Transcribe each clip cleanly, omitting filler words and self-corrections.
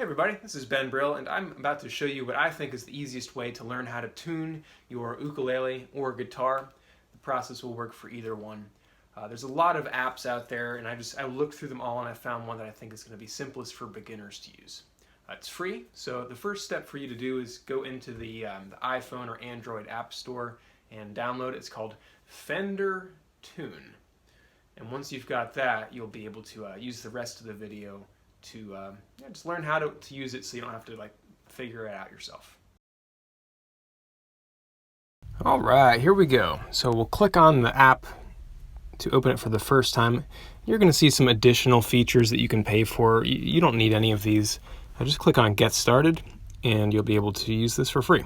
Hey everybody, this is Ben Brill, and I'm about to show you what I think is the easiest way to learn how to tune your ukulele or guitar. The process will work for either one. There's a lot of apps out there, and I looked through them all and I found one that I think is going to be simplest for beginners to use. It's free, so the first step for you to do is go into the iPhone or Android App Store and download it. It's called Fender Tune. And once you've got that, you'll be able to use the rest of the video to just learn how to use it so you don't have to figure it out yourself. Alright, here we go. So we'll click on the app to open it for the first time. You're going to see some additional features that you can pay for. You don't need any of these. Just click on Get Started and you'll be able to use this for free.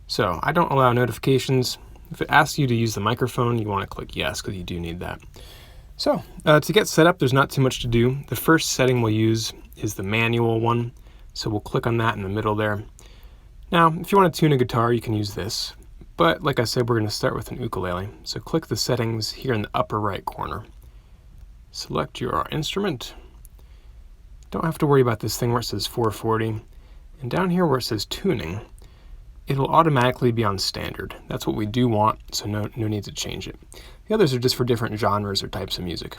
So I don't allow notifications. If it asks you to use the microphone, you want to click yes because you do need that. So, to get set up, there's not too much to do. The first setting we'll use is the manual one, so we'll click on that in the middle there. Now, if you want to tune a guitar, you can use this, but like I said, we're going to start with an ukulele. So click the settings here in the upper right corner. Select your instrument. Don't have to worry about this thing where it says 440. And down here where it says tuning, it'll automatically be on standard. That's what we do want, so no need to change it. The others are just for different genres or types of music.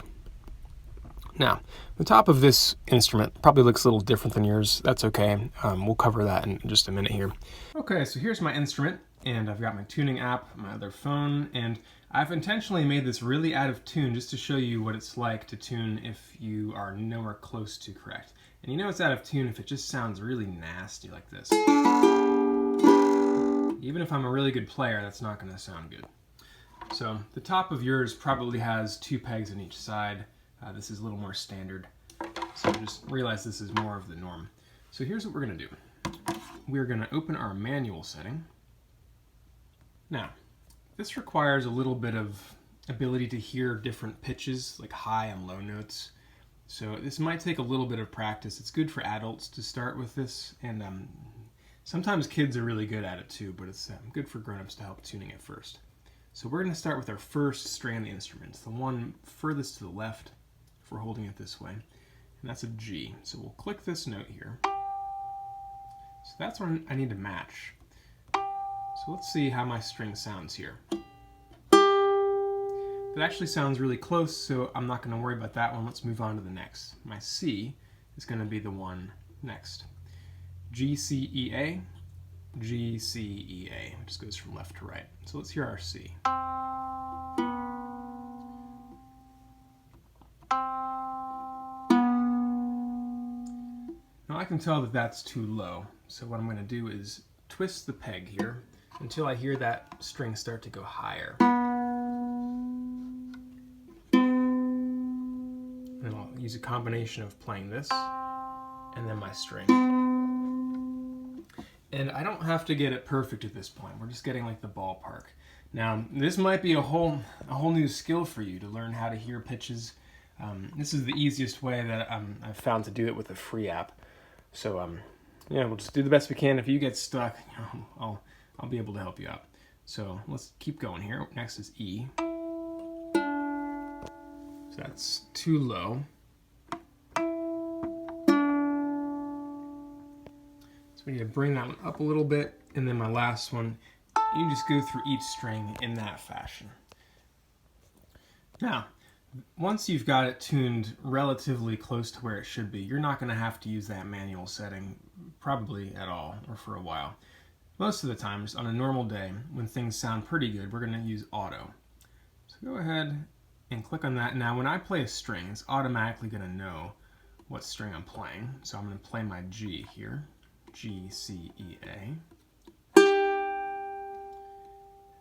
Now, the top of this instrument probably looks a little different than yours. That's okay. We'll cover that in just a minute here. Okay, so here's my instrument, and I've got my tuning app, my other phone, and I've intentionally made this really out of tune just to show you what it's like to tune if you are nowhere close to correct. And you know it's out of tune if it just sounds really nasty like this. Even if I'm a really good player, that's not going to sound good. So the top of yours probably has 2 pegs on each side. This is a little more standard. So just realize this is more of the norm. So here's what we're going to do. We're going to open our manual setting. Now, this requires a little bit of ability to hear different pitches, like high and low notes. So this might take a little bit of practice. It's good for adults to start with this, and sometimes kids are really good at it too, but it's good for grown-ups to help tuning it first. So we're going to start with our first string on the instrument. It's the one furthest to the left if we're holding it this way. And that's a G. So we'll click this note here. So that's what I need to match. So let's see how my string sounds here. It actually sounds really close, so I'm not going to worry about that one. Let's move on to the next. My C is going to be the one next. G, C, E, A. G, C, E, A. It just goes from left to right. So let's hear our C. Now I can tell that that's too low, so what I'm going to do is twist the peg here until I hear that string start to go higher. And I'll use a combination of playing this and then my string. And I don't have to get it perfect at this point. We're just getting like the ballpark. Now, this might be a whole new skill for you to learn how to hear pitches. This is the easiest way that I've found to do it with a free app. So, yeah, we'll just do the best we can. If you get stuck, I'll be able to help you out. So let's keep going here. Next is E. So that's too low. We need to bring that one up a little bit, and then my last one, you can just go through each string in that fashion. Now, once you've got it tuned relatively close to where it should be, you're not going to have to use that manual setting probably at all, or for a while. Most of the times, on a normal day, when things sound pretty good, we're going to use auto. So go ahead and click on that. Now, when I play a string, it's automatically going to know what string I'm playing. So I'm going to play my G here. G, C, E, A.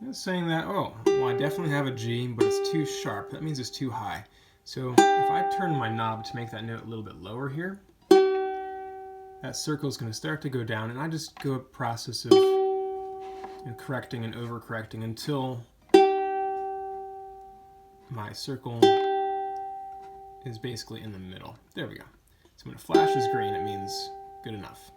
It's saying that, oh, well, I definitely have a G, but it's too sharp. That means it's too high. So if I turn my knob to make that note a little bit lower here, that circle is going to start to go down, and I just go a process of correcting and overcorrecting until my circle is basically in the middle. There we go. So when it flashes green, it means good enough.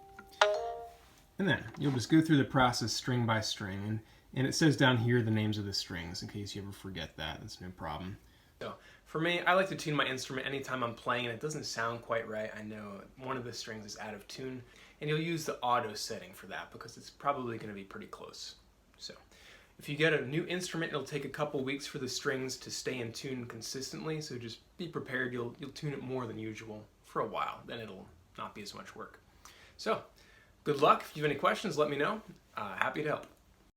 And then you'll just go through the process string by string, and it says down here the names of the strings in case you ever forget that. That's no problem. So For me, I like to tune my instrument anytime I'm playing and it doesn't sound quite right. I know one of the strings is out of tune, and you'll use the auto setting for that because it's probably going to be pretty close. So, if you get a new instrument, it'll take a couple weeks for the strings to stay in tune consistently, so just be prepared. You'll tune it more than usual for a while, then it'll not be as much work. So, good luck. If you have any questions, let me know. Happy to help.